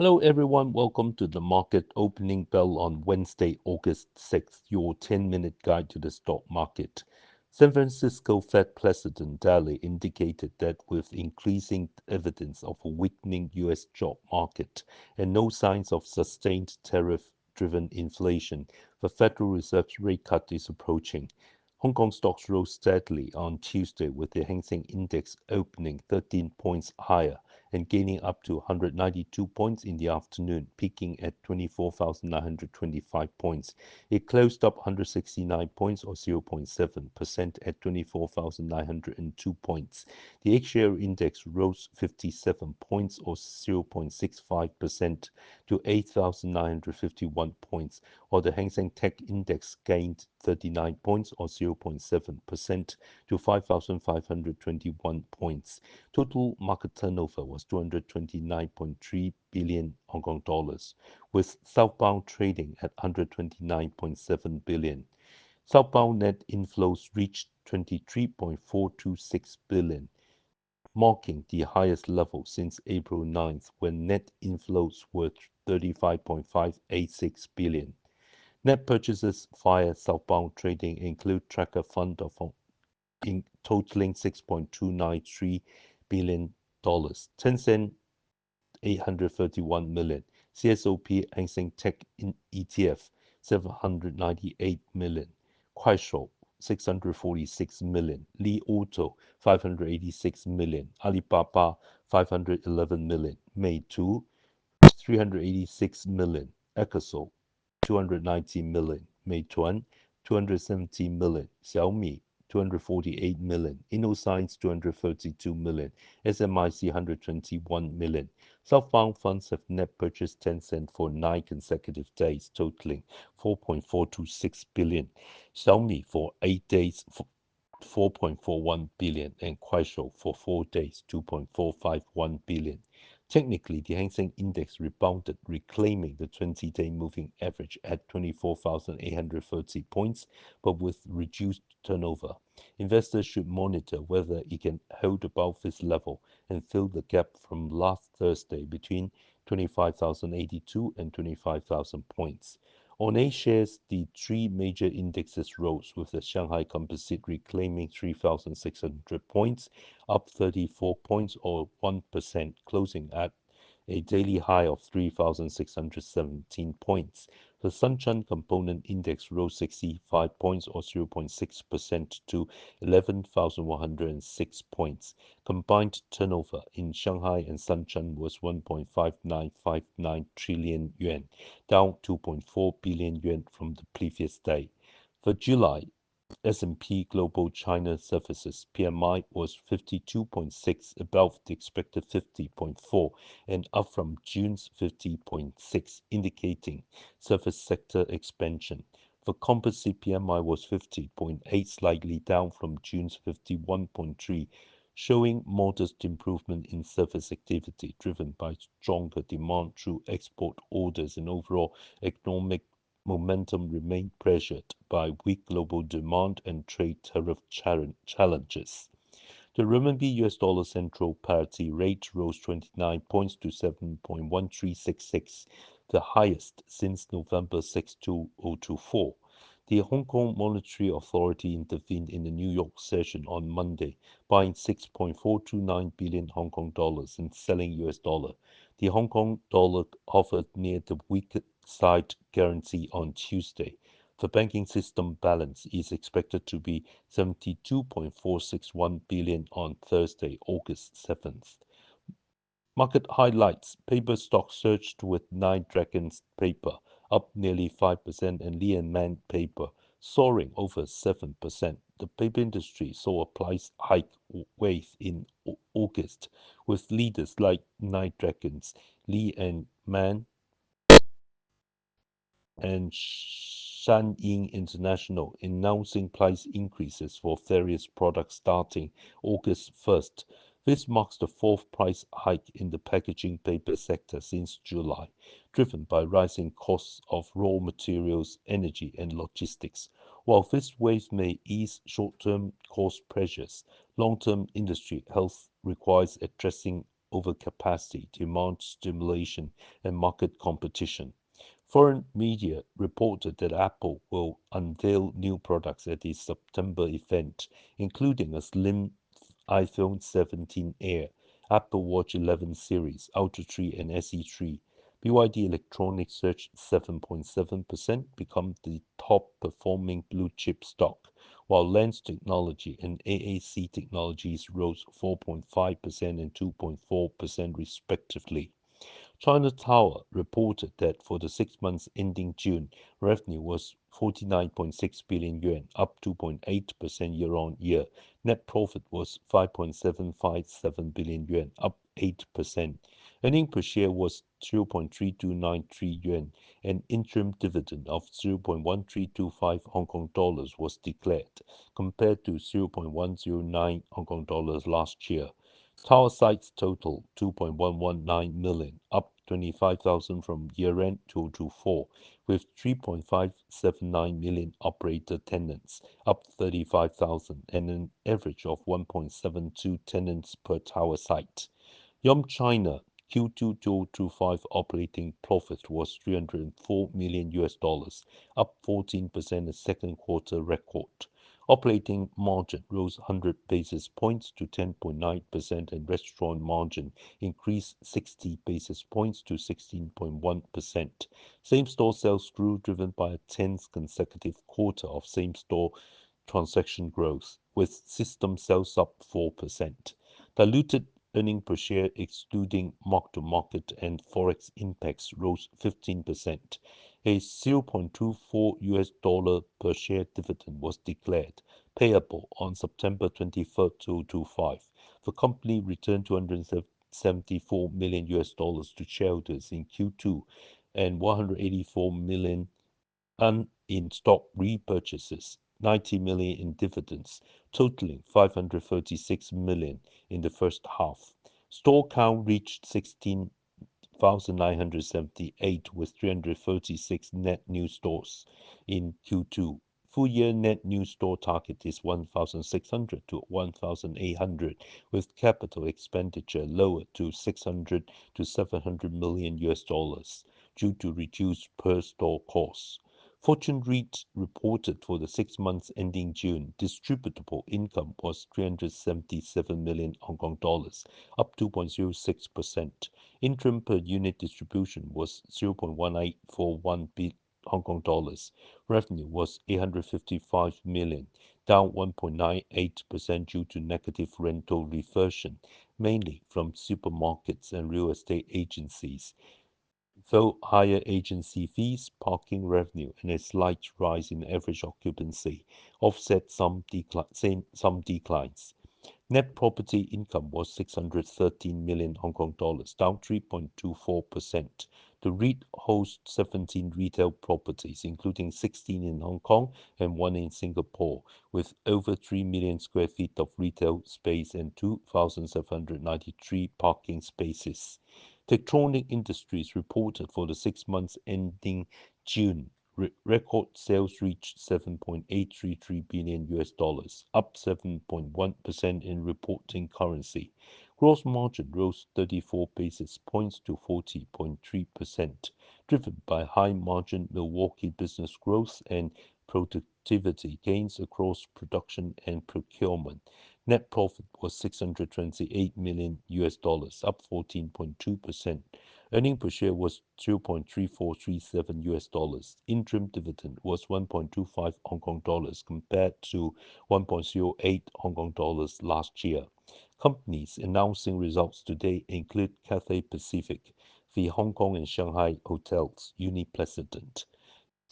Hello, everyone. Welcome to the market opening bell on Wednesday, August 6th, your 10-minute guide to the stock market. San Francisco Fed President Daly indicated that with increasing evidence of a weakening U.S. job market and no signs of sustained tariff-driven inflation, the Federal Reserve's rate cut is approaching. Hong Kong stocks rose steadily on Tuesday with the Hang Seng Index opening 13 points higher and gaining up to 192 points in the afternoon, peaking at 24,925 points. It closed up 169 points or 0.7% at 24,902 points. The H-share index rose 57 points or 0.65% to 8,951 points, while the Hang Seng Tech Index gained 39 points or 0.7% to 5,521 points. Total market turnover was 229.3 billion Hong Kong dollars, with southbound trading at 129.7 billion. Southbound net inflows reached 23.426 billion, marking the highest level since April 9th, when net inflows were 35.586 billion. Net purchases via southbound trading include tracker fund of totaling $6.293 billion, Tencent 831 million, CSOP Hang Seng Tech ETF 798 million, Kuaishou 646 million, Li Auto 586 million, Alibaba 511 million, Meitu 386 million, Ecoso 290 million, Meituan 270 million, Xiaomi 248 million, InnoScience 232 million, SMIC 121 million. Southbound funds have net purchased Tencent for 9 consecutive days, totaling 4.426 billion, Xiaomi for 8 days, 4.41 billion, and Kuaishou for 4 days, 2.451 billion. Technically, the Hang Seng Index rebounded, reclaiming the 20-day moving average at 24,830 points, but with reduced turnover. Investors should monitor whether it can hold above this level and fill the gap from last Thursday between 25,082 and 25,000 points. On A-shares, the three major indexes rose, with the Shanghai Composite reclaiming 3,600 points, up 34 points or 1%, closing at a daily high of 3,617 points. The Sunshine Component Index rose 65 points or 0.6% to 11,106 points. Combined turnover in Shanghai and Sunshine was 1.5959 trillion yuan, down 2.4 billion yuan from the previous day. For July, S&P Global China Services PMI was 52.6, above the expected 50.4 and up from June's 50.6, indicating service sector expansion. The composite PMI was 50.8, slightly down from June's 51.3, showing modest improvement in service activity driven by stronger demand through export orders, and overall economic momentum remained pressured by weak global demand and trade tariff challenges. The renminbi US dollar central parity rate rose 29 points to 7.1366, the highest since November 6, 2024. The Hong Kong Monetary Authority intervened in the New York session on Monday, buying 6.429 billion Hong Kong dollars and selling US dollar. The Hong Kong dollar hovered near the weak side guarantee on Tuesday. The banking system balance is expected to be 72.461 billion on Thursday, August 7th. Market highlights: paper stocks surged with Nine Dragons Paper up nearly 5% and Li and ManPaper soaring over 7%. The paper industry saw a price hike wave in August, with leaders like Nine Dragons, Li and Man, and Shanyin International announcing price increases for various products starting August 1st. This marks the fourth price hike in the packaging paper sector since July, driven by rising costs of raw materials, energy, and logistics. While this wave may ease short-term cost pressures, long-term industry health requires addressing overcapacity, demand stimulation, and market competition. Foreign media reported that Apple will unveil new products at its September event, including a slim iPhone 17 Air, Apple Watch 11 series, Ultra 3 and SE 3. BYD Electronics surged 7.7%, become the top performing blue chip stock, while Lens Technology and AAC Technologies rose 4.5% and 2.4% respectively. China Tower reported that for the 6 months ending June, revenue was 49.6 billion yuan, up 2.8% year-on-year. Net profit was 5.757 billion yuan, up 8%. Earnings per share was 0.3293 yuan. An interim dividend of 0.1325 Hong Kong dollars was declared, compared to 0.109 Hong Kong dollars last year. Tower sites total 2.119 million, up 25,000 from year-end 2024, with 3.579 million operator tenants, up 35,000, and an average of 1.72 tenants per tower site. Yum China Q2 2025 operating profit was $304 million, up 14%, a second quarter record. Operating margin rose 100 basis points to 10.9%, and restaurant margin increased 60 basis points to 16.1%. Same-store sales grew, driven by a 10th consecutive quarter of same-store transaction growth, with system sales up 4%. Diluted earnings per share, excluding mark-to-market and forex impacts, rose 15%. A $0.24 per share dividend was declared, payable on September 23, 2025. The company returned $274 million to shareholders in Q2 and $184 million in stock repurchases, 90 million in dividends, totaling 536 million in the first half. Store count reached 16,978, with 336 net new stores in Q2. Full year net new store target is 1,600 to 1,800, with capital expenditure lowered to 600 to 700 million US dollars due to reduced per store costs. Fortune REIT reported for the 6 months ending June, distributable income was 377 million Hong Kong dollars, up 2.06%. Interim per unit distribution was 0.1841 Hong Kong dollars. Revenue was 855 million, down 1.98% due to negative rental reversion, mainly from supermarkets and real estate agencies, though higher agency fees, parking revenue, and a slight rise in average occupancy offset some declines. Net property income was 613 million Hong Kong dollars, down 3.24%. The REIT hosts 17 retail properties, including 16 in Hong Kong and 1 in Singapore, with over 3 million square feet of retail space and 2,793 parking spaces. Techtronic Industries reported for the 6 months ending June, record sales reached 7.833 billion US dollars, up 7.1% in reporting currency. Gross margin rose 34 basis points to 40.3%, driven by high margin Milwaukee business growth and productivity gains across production and procurement. Net profit was 628 million US dollars, up 14.2%. Earnings per share was 0.3437 US dollars. Interim dividend was 1.25 Hong Kong dollars, compared to 1.08 Hong Kong dollars last year. Companies announcing results today include Cathay Pacific, the Hong Kong and Shanghai hotels, Uni-President.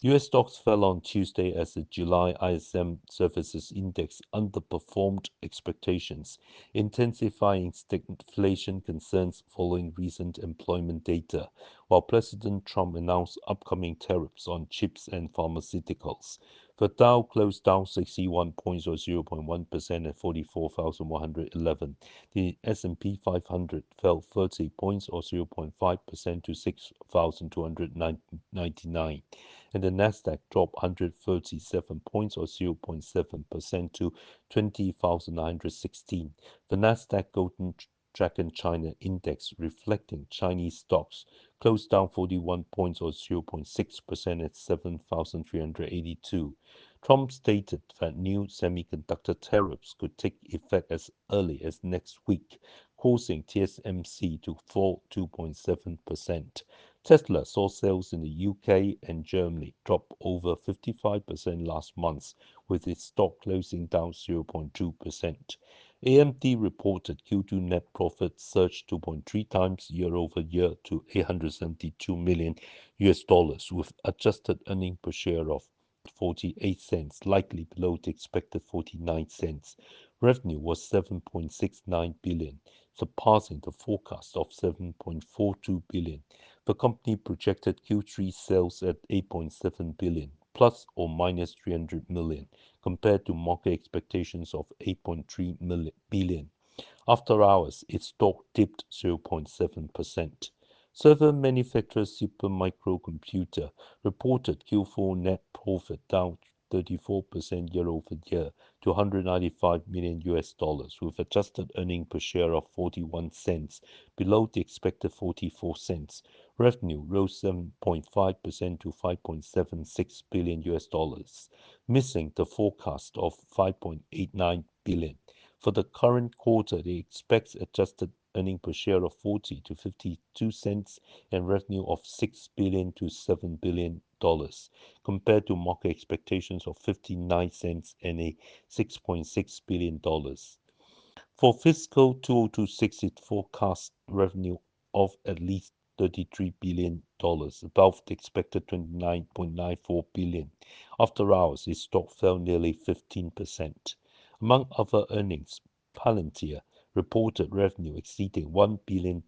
US stocks fell on Tuesday as the July ISM Services Index underperformed expectations, intensifying stagflation concerns following recent employment data, while President Trump announced upcoming tariffs on chips and pharmaceuticals. The Dow closed down 61 points or 0.1% at 44,111. The S&P 500 fell 30 points or 0.5% to 6,299, and the Nasdaq dropped 137 points or 0.7% to 20,916. The Nasdaq Golden Dragon China Index, reflecting Chinese stocks, closed down 41 points or 0.6% at 7,382. Trump stated that new semiconductor tariffs could take effect as early as next week, causing TSMC to fall 2.7%. Tesla saw sales in the UK and Germany drop over 55% last month, with its stock closing down 0.2%. AMD reported Q2 net profit surged 2.3 times year-over-year to $872 million, with adjusted earnings per share of 48 cents, slightly below the expected 49 cents. Revenue was 7.69 billion, surpassing the forecast of 7.42 billion. The company projected Q3 sales at 8.7 billion, plus or minus 300 million, compared to market expectations of 8.3 billion. After hours, its stock dipped 0.7%. Server manufacturer Supermicro Computer reported Q4 net profit down 34% year-over-year to $195 million, with adjusted earnings per share of 41 cents, below the expected 44 cents. Revenue rose 7.5% to $5.76 billion, missing the forecast of $5.89 billion. For the current quarter, they expect adjusted earnings per share of 40 to 52 cents and revenue of $6 billion to $7 billion, compared to market expectations of 59 cents and a $6.6 billion. For fiscal 2026, it forecasts revenue of at least $33 billion, above the expected $29.94 billion. After hours, its stock fell nearly 15%. Among other earnings, Palantir reported revenue exceeding $1 billion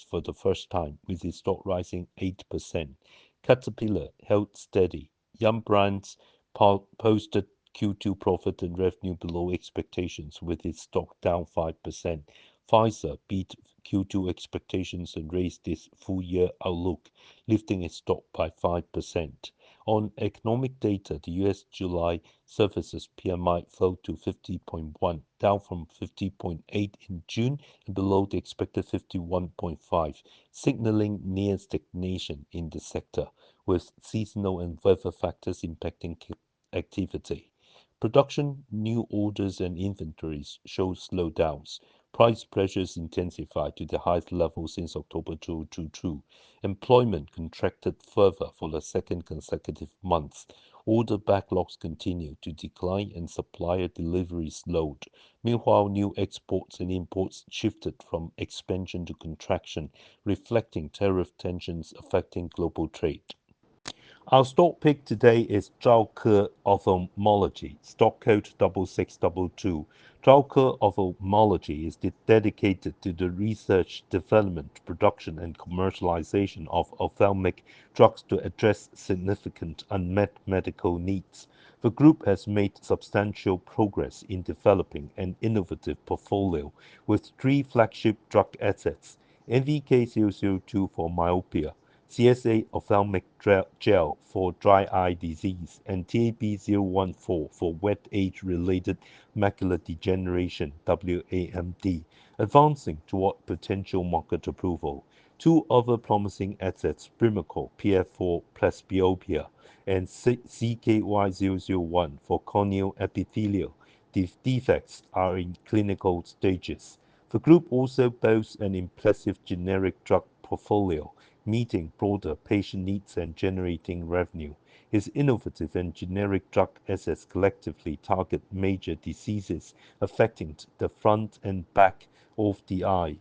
for the first time, with its stock rising 8%. Caterpillar held steady. Yum Brands posted Q2 profit and revenue below expectations, with its stock down 5%. Pfizer beat Q2 expectations and raised its full-year outlook, lifting its stock by 5%. On economic data, the U.S. July services PMI fell to 50.1, down from 50.8 in June and below the expected 51.5, signaling near stagnation in the sector, with seasonal and weather factors impacting activity. Production, new orders, and inventories show slowdowns. Price pressures intensified to the highest level since October 2022. Employment contracted further for the second consecutive month. Order backlogs continue to decline and supplier deliveries slowed. Meanwhile, new exports and imports shifted from expansion to contraction, reflecting tariff tensions affecting global trade. Our stock pick today is Zhaoke Ophthalmology, stock code 6622. Zhaoke Ophthalmology is dedicated to the research, development, production, and commercialization of ophthalmic drugs to address significant unmet medical needs. The group has made substantial progress in developing an innovative portfolio with three flagship drug assets: NVK002 for myopia, CSA ophthalmic gel for dry eye disease, and TAB014 for wet age-related macular degeneration (WAMD), advancing toward potential market approval. Two other promising assets, Primacol PF4 presbyopia and CKY001 for corneal epithelial defects, are in clinical stages. The group also boasts an impressive generic drug portfolio, meeting broader patient needs and generating revenue. Its innovative and generic drug assets collectively target major diseases affecting the front and back of the eye.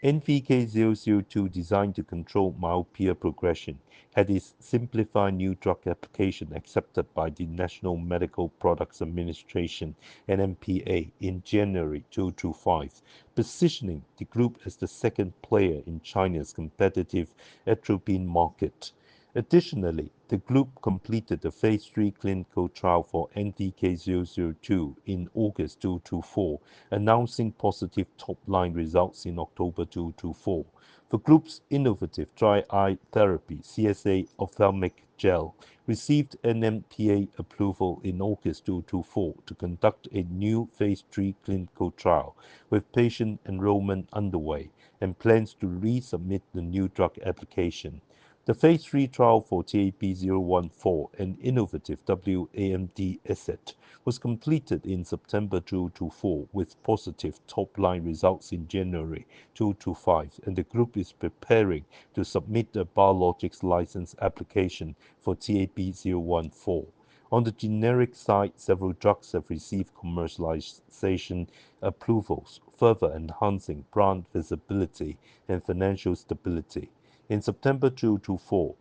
NVK002, designed to control myopia progression, had its simplified new drug application accepted by the National Medical Products Administration (NMPA) in January 2025, positioning the group as the second player in China's competitive atropine market. Additionally, the group completed the phase 3 clinical trial for NTK002 in August 2024, announcing positive top-line results in October 2024. The group's innovative dry eye therapy, CSA ophthalmic gel, received NMPA approval in August 2024 to conduct a new phase 3 clinical trial, with patient enrollment underway, and plans to resubmit the new drug application. The phase 3 trial for TAP-014, an innovative WAMD asset, was completed in September 2024 with positive top-line results in January 2025, and the group is preparing to submit a biologics license application for TAP-014. On the generic side, several drugs have received commercialization approvals, further enhancing brand visibility and financial stability. In September 2024,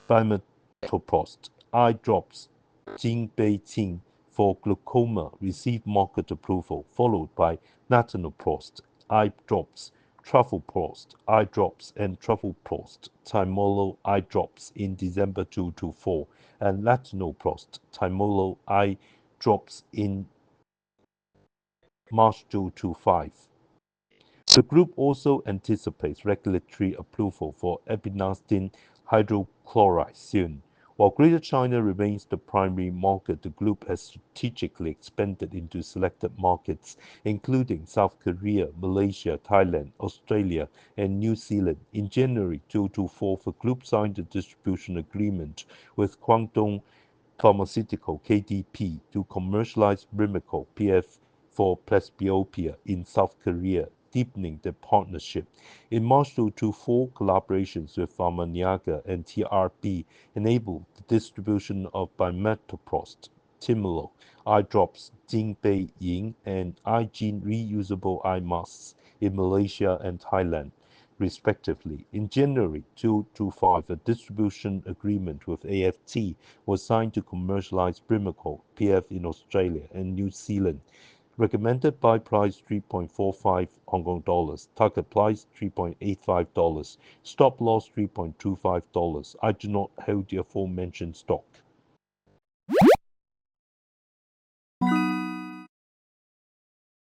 Dimetoprost eye drops Jinbeiqing for glaucoma received market approval, followed by Latanoprost eye drops, Travoprost eye drops, and Travoprost Timolol eye drops in December 2024, and Latanoprost Timolol eye drops in March 2025. The group also anticipates regulatory approval for epinastin hydrochloride soon. While Greater China remains the primary market, the group has strategically expanded into selected markets, including South Korea, Malaysia, Thailand, Australia, and New Zealand. In January 2024, the group signed a distribution agreement with Guangdong Pharmaceutical (KDP) to commercialize Brimical (PF) for presbyopia in South Korea, deepening the partnership. In March 2024, collaborations with Pharmaniaga and TRB enabled the distribution of Bimetoprost, Timolol, eye drops, Jinbei Ying, and iGene reusable eye masks in Malaysia and Thailand, respectively. In January 2025, a distribution agreement with AFT was signed to commercialize Brimical (PF) in Australia and New Zealand. Recommended buy price 3.45 Hong Kong dollars. Target price $3.85. Stop loss $3.25. I do not hold the aforementioned stock.